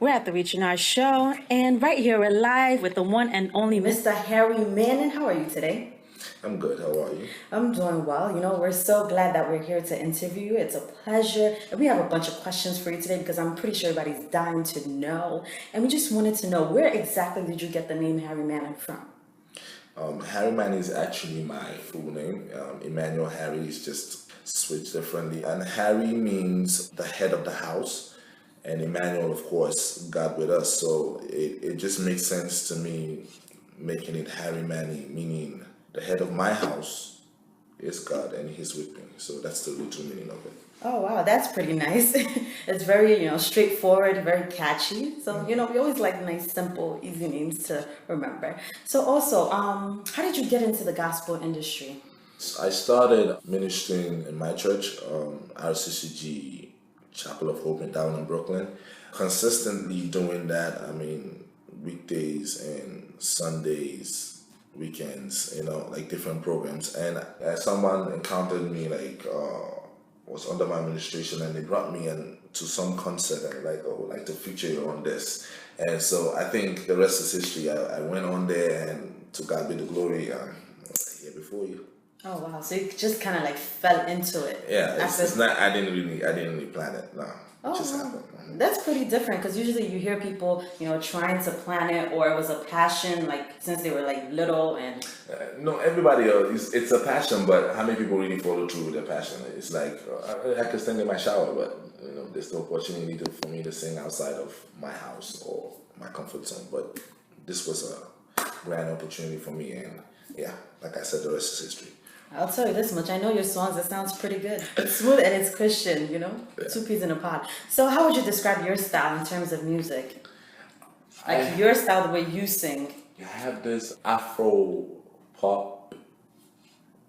We're at the Reaching Our show, and right here we're live with the one and only Mr. Harry Manny. How are you today? I'm good. How are you? I'm doing well. You know, we're so glad that we're here to interview you. It's a pleasure. And we have a bunch of questions for you today because I'm pretty sure everybody's dying to know. And we just wanted to know, where exactly did you get the name Harry Manny from? Harry Manny is actually my full name. Emmanuel Harry is just switched differently. And Harry means the head of the house. And Emmanuel, of course, God with us. So it just makes sense to me making it Harry Manny, meaning the head of my house is God and He's with me. So that's the literal meaning of it. Oh, wow, that's pretty nice. It's very, straightforward, very catchy. So, we always like nice, simple, easy names to remember. So also, how did you get into the gospel industry? I started ministering in my church, RCCG Chapel of Hope down in Brooklyn. Consistently doing that, weekdays and Sundays, weekends, like different programs. And as someone encountered me, was under my administration, and they brought me in to some concert and like to feature you on this. And so I think the rest is history. I went on there, and to God be the glory. Here before you. Oh wow! So you just kind of like fell into it. Yeah, it's not. I didn't really plan it. No, it just happened. That's pretty different because usually you hear people, trying to plan it, or it was a passion, like since they were like little and. No, everybody else. It's a passion, but how many people really follow through with their passion? It's like I could sing in my shower, but there's no opportunity for me to sing outside of my house or my comfort zone. But this was a grand opportunity for me, and yeah, like I said, the rest is history. I'll tell you this much. I know your songs. It sounds pretty good. It's smooth and it's Christian, Yeah. Two peas in a pod. So how would you describe your style in terms of music? Like your style, the way you sing. You have this Afro pop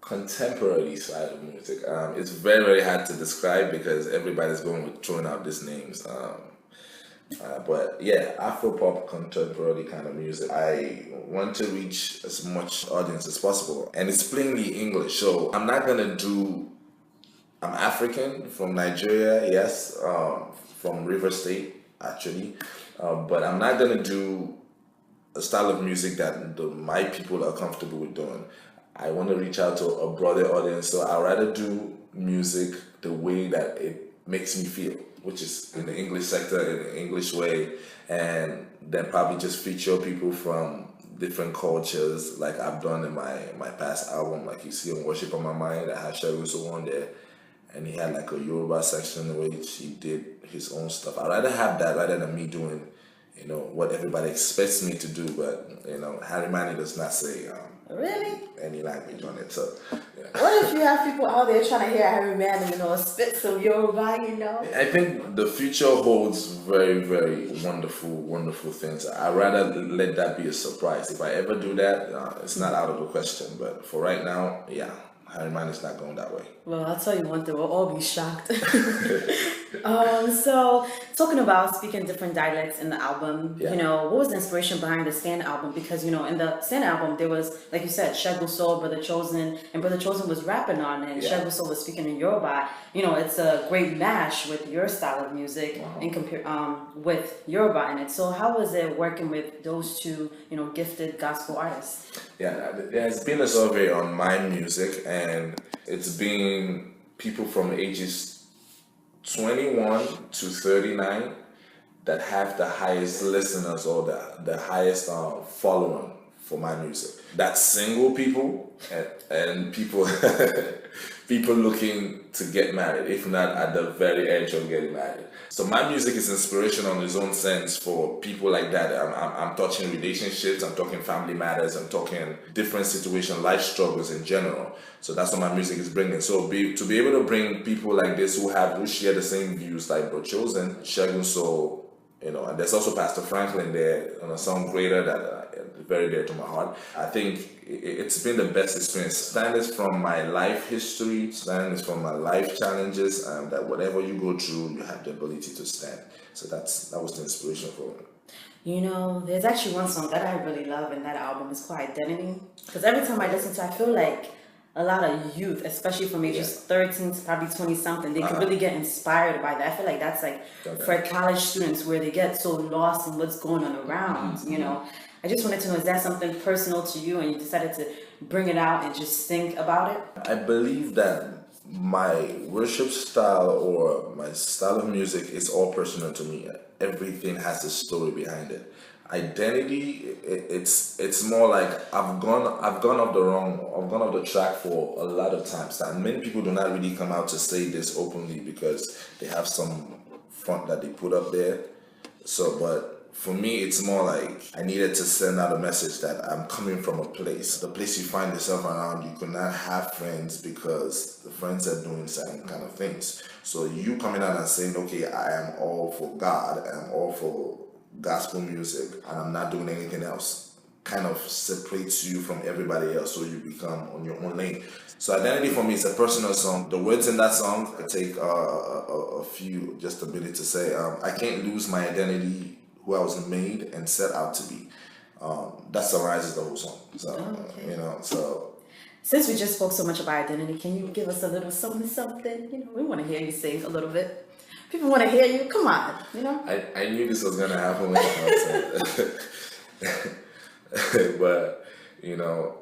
contemporary side of music. It's very, very hard to describe because everybody's going with throwing out these names. But yeah, Afro-pop contemporary kind of music. I want to reach as much audience as possible, and it's plainly English. So I'm not gonna do. I'm African from Nigeria, yes, from River State actually, but I'm not gonna do a style of music that my people are comfortable with doing. I want to reach out to a broader audience, so I'd rather do music the way that it makes me feel, which is in the English sector, in the English way, and then probably just feature people from different cultures, like I've done in my past album, like you see on Worship on My Mind. I had Shegun on there, and he had like a Yoruba section in which he did his own stuff. I'd rather have that rather than me doing, what everybody expects me to do. But Harry Manny does not say really any language on it. So what if you have people out there trying to hear Harry Manny, spit some Yoruba, I think the future holds very, very wonderful, wonderful things. I'd rather let that be a surprise. If I ever do that, it's not out of the question. But for right now, yeah, Harry Manny's not going that way. Well, I'll tell you one thing, we'll all be shocked. So talking about speaking different dialects in the album, what was the inspiration behind the Stand album? Because, in the Stand album, there was, like you said, Shegun Soul, Brother Chosen, and Brother Chosen was rapping on it, and Shegun Soul was speaking in Yoruba. It's a great mash with your style of music and with Yoruba in it. So how was it working with those two, gifted gospel artists? Yeah, there has been a survey on my music, and it's been people from ages 21 to 39 that have the highest listeners or the highest following for my music. That's single people and people people looking to get married, if not at the very edge of getting married. So my music is inspirational in its own sense for people like that. I'm touching relationships, I'm talking family matters, I'm talking different situations, life struggles in general. So that's what my music is bringing. So to be able to bring people like this who share the same views like Bro Chosen, Shegun Soul, and there's also Pastor Franklin there on a song Greater that is very dear to my heart. I think it's been the best experience. Stand is from my life history, stand is from my life challenges, that whatever you go through, you have the ability to stand. So that was the inspiration for it. There's actually one song that I really love in that album. It's called Identity. Because every time I listen to it, I feel like a lot of youth, especially from ages 13 to probably 20 something, they can really get inspired by that. I feel like that's like for college students where they get so lost in what's going on around, you know. I just wanted to know, is that something personal to you and you decided to bring it out and just think about it? I believe that my worship style or my style of music is all personal to me. Everything has a story behind it. Identity, it's more like I've gone off the track for a lot of times. And many people do not really come out to say this openly because they have some front that they put up there. So, but for me, it's more like I needed to send out a message that I'm coming from a place. The place you find yourself around, you could not have friends because the friends are doing certain kind of things. So you coming out and saying, okay, I am all for God, I'm all for gospel music, and I'm not doing anything else, kind of separates you from everybody else, so you become on your own lane. So Identity for me is a personal song. The words in that song, I take just a minute to say, I can't lose my identity, who I was made and set out to be. That summarizes the whole song. So, you know, so. Since we just spoke so much about identity, can you give us a little something? You know, we want to hear you sing a little bit. People want to hear you. Come on, you know. I knew this was gonna happen when I said, but you know,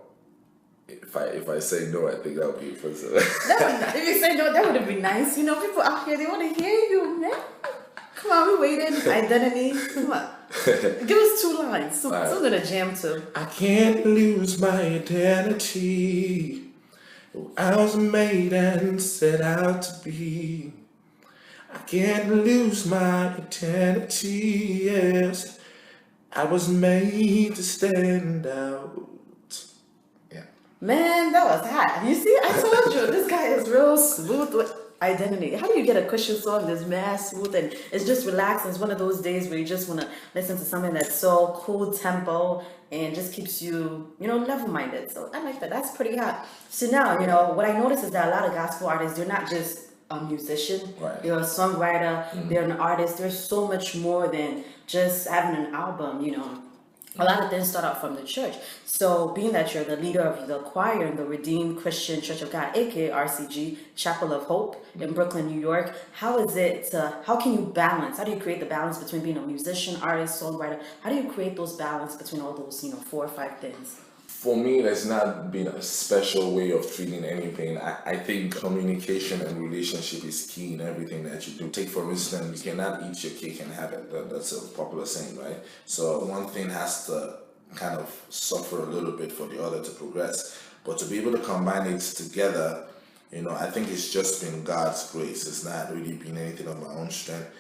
if I say no, I think that would be offensive. If you say no, that would be nice. You know, people out here, they want to hear you, man. Come on, we waiting. Identity. Come on. Give us 2 lines. Something to jam to. I can't lose my identity. I was made and set out to be. I can't lose my identity, yes. I was made to stand out. Yeah. Man, that was hot. You see, I told you, this guy is real smooth with identity. How do you get a Christian song that's mad smooth and it's just relaxing? It's one of those days where you just want to listen to something that's so cool tempo and just keeps you, you know, level-minded. So I like that. That's pretty hot. So now, you know, what I noticed is that a lot of gospel artists, they're not just a musician, they're a songwriter, they're an artist. There's so much more than just having an album, you know. A lot of things start out from the church. So being that you're the leader of the choir in the Redeemed Christian Church of God, aka RCG, Chapel of Hope in Brooklyn, New York, how can you balance? How do you create the balance between being a musician, artist, songwriter? How do you create those balance between all those, 4 or 5 things? For me, there's not been a special way of treating anything. I think communication and relationship is key in everything that you do. Take, for instance, you cannot eat your cake and have it. That's a popular saying, right? So one thing has to kind of suffer a little bit for the other to progress. But to be able to combine it together, I think it's just been God's grace. It's not really been anything of my own strength.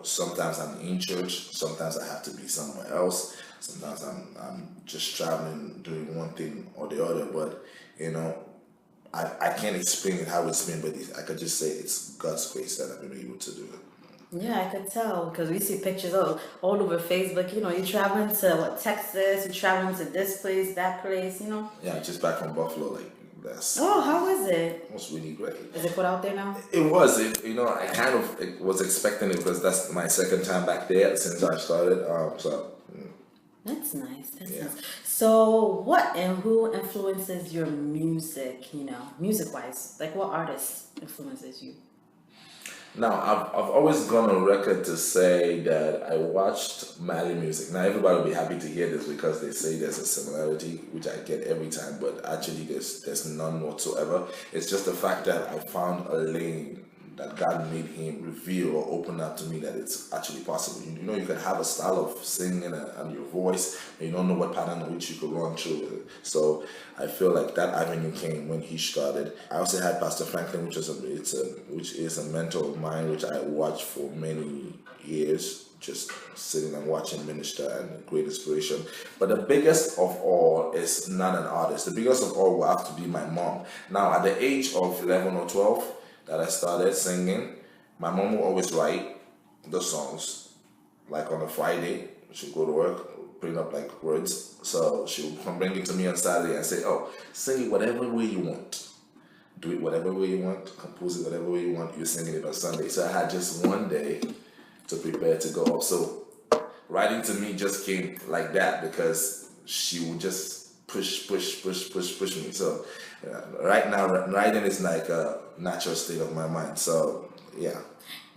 Sometimes I'm in church, sometimes I have to be somewhere else. Sometimes I'm just traveling, doing one thing or the other, but I can't explain it how it's been, but I could just say it's God's grace that I've been able to do it. Yeah, I could tell because we see pictures all over Facebook. You're traveling to Texas, you're traveling to this place, that place. Yeah, just back from Buffalo, Oh, how was it? It was really great. Is it put out there now? It was. I kind of was expecting it because that's my second time back there since I started. That's nice. That's nice. So, what and who influences your music? Music-wise, like what artist influences you? Now, I've always gone on record to say that I watched Mali music. Now, everybody will be happy to hear this because they say there's a similarity, which I get every time, but actually there's none whatsoever. It's just the fact that I found a lane that God made him reveal or open up to me that it's actually possible. You can have a style of singing and your voice, and you don't know what pattern in which you could run through with it. So I feel like that avenue came when he started. I also had Pastor Franklin, which is a mentor of mine, which I watched for many years, just sitting and watching minister, and a great inspiration. But the biggest of all is not an artist. The biggest of all will have to be my mom. Now, at the age of 11 or 12, that I started singing, my mom would always write the songs, like on a Friday. She'd go to work, bring up words. So she would come bring it to me on Saturday and say, oh, sing it whatever way you want. Do it whatever way you want, compose it whatever way you want, you're singing it on Sunday. So I had just one day to prepare to go up. So writing to me just came like that because she would just push me. So right now, writing is like a natural state of my mind. So yeah,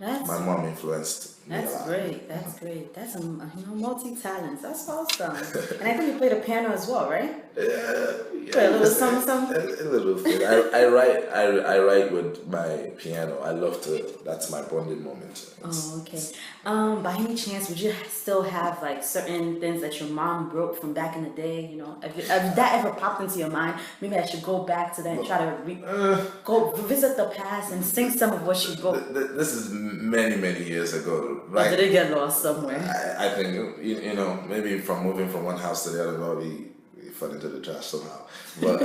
my mom influenced me a lot. That's great. That's a multi-talents. That's awesome. And I think you play the piano as well, right? Yeah, play a little something. A little bit. I write with my piano. I love to. That's my bonding moment. Oh, okay. By any chance, would you still have like certain things that your mom wrote from back in the day? You know, if that ever popped into your mind, maybe I should go back to that and try to go visit the past and sing some of what she wrote. This is many years ago, right? Or did it get lost somewhere? I think you know, maybe from moving from one house to the other, probably fell into the trash somehow. But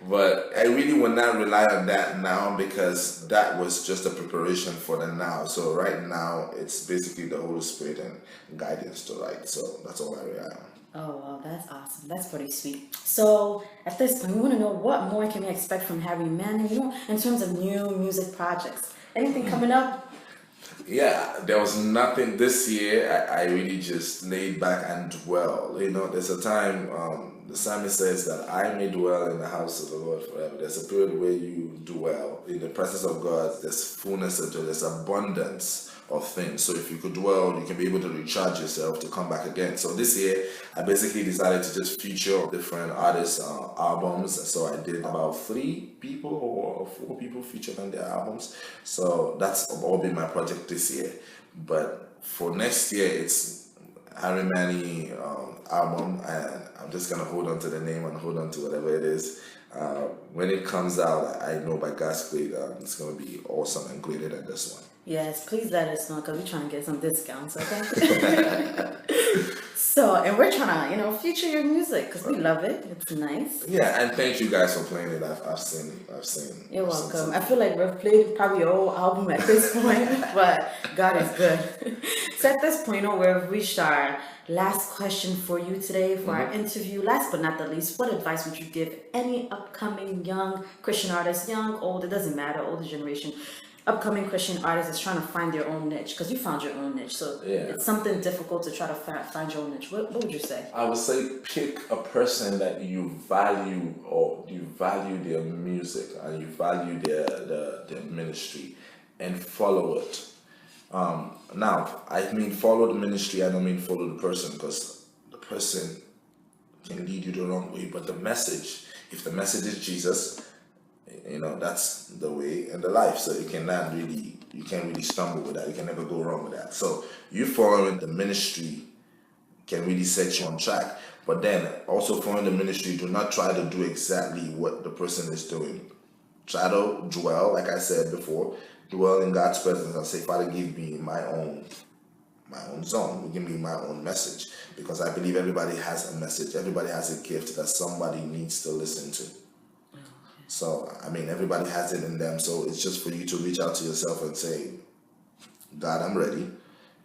but I really would not rely on that now, because that was just a preparation for the now. So right now, it's basically the Holy Spirit and guidance to write. So that's all I rely on. Oh, well, that's awesome. That's pretty sweet. So at this point, we want to know what more can we expect from Harry Manny, you know, in terms of new music projects. Anything coming up? Yeah, there was nothing this year. I really just laid back and dwell. You know, there's a time, the psalmist says that I may dwell in the house of the Lord forever. There's a period where you dwell in the presence of God. There's fullness into it. There's abundance of things. So if you could dwell, you can be able to recharge yourself to come back again. So this year, I basically decided to just feature different artists' albums. So I did about 3 people or 4 people featured on their albums. So that's all been my project this year. But for next year, it's Harry Manny album, and I'm just gonna hold on to the name and hold on to whatever it is. When it comes out, I know by God's grace, it's gonna be awesome and greater than this one. Yes, please let us know, because we're trying to get some discounts, okay? So, and we're trying to, you know, feature your music, because we love it. It's nice. Yeah, and thank you guys for playing it. I've seen. You're welcome. I feel like we've played probably your whole album at this point, but God is good. So at this point, you know, we've reached our last question for you today for our interview. Last but not the least, what advice would you give any upcoming young Christian artist, young, old, it doesn't matter, older generation, upcoming Christian artist is trying to find their own niche, because you found your own niche, so it's something difficult to try to find your own niche. What would you say? I would say pick a person that you value, or you value their music and you value their ministry, and follow it. Now, I mean follow the ministry, I don't mean follow the person, because the person can lead you the wrong way, but the message, if the message is Jesus, you know, that's the way and the life. So you can't really stumble with that. You can never go wrong with that. So you following the ministry can really set you on track. But then also following the ministry, do not try to do exactly what the person is doing. Try to dwell, like I said before, dwell in God's presence and say, Father, give me my own zone. Give me my own message. Because I believe everybody has a message. Everybody has a gift that somebody needs to listen to. So, I mean, everybody has it in them. So it's just for you to reach out to yourself and say, God, I'm ready.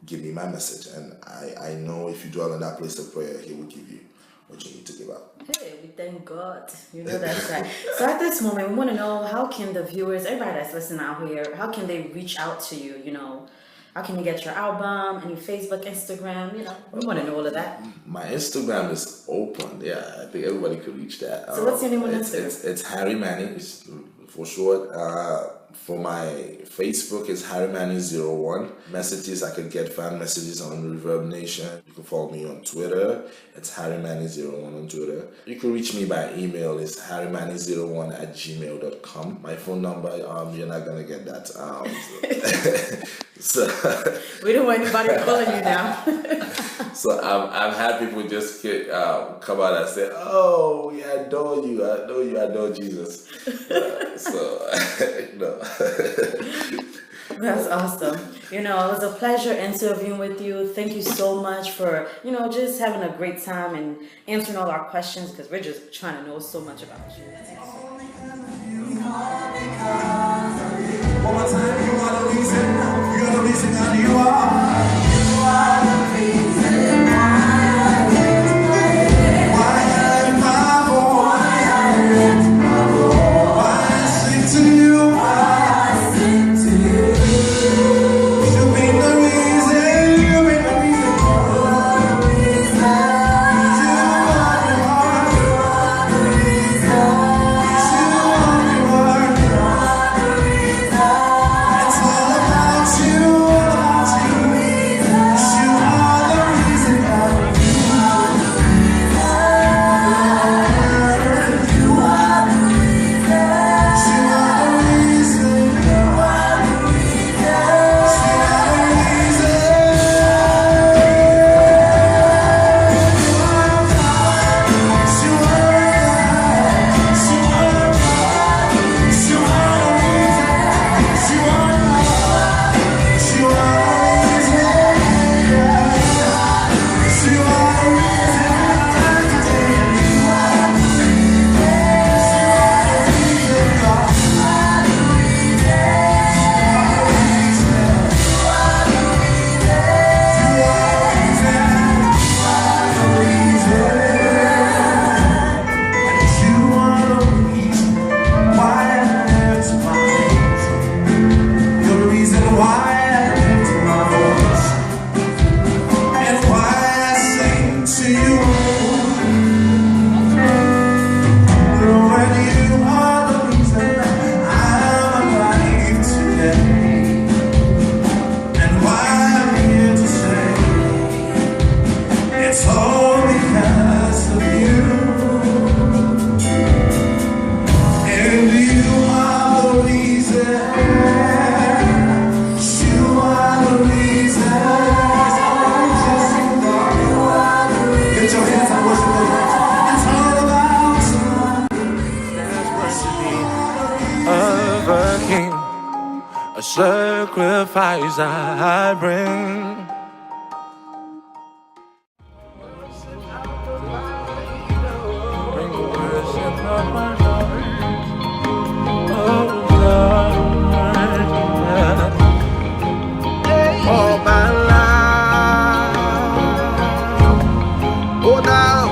Give me my message. And I know if you dwell in that place of prayer, He will give you what you need to give up. Hey, we thank God. You know that's right. So at this moment, we want to know, how can the viewers, everybody that's listening out here, how can they reach out to you? You know, how can you get your album, any Facebook, Instagram? You know, we want to know all of that. My Instagram is open. Yeah, I think everybody could reach that. So what's your name on Instagram? It's Harry Manny, it's for short. For my Facebook, it's Harry Manny01. Messages, I could get fan messages on Reverb Nation. You can follow me on Twitter. It's Harry Manny01 on Twitter. You can reach me by email. It's harrymanny01@gmail.com. My phone number, you're not gonna get that. So we don't want anybody calling you now. So I've had people just come out and say, "Oh, we adore you. I know you adore Jesus." No. That's awesome. You know, it was a pleasure interviewing with you. Thank you so much for, you know, just having a great time and answering all our questions, because we're just trying to know so much about you. One more time, you are the reason. You're the reason that you are. You are the reason why I live. Why I lift my voice. Why I lift my voice. Why I sing to you. Why I sing to you. You've been the reason. You've been the reason. You're the reason. You are the heart. a sacrifice I bring. Bring the worship of my heart. Oh Lord, all my life. Oh, now,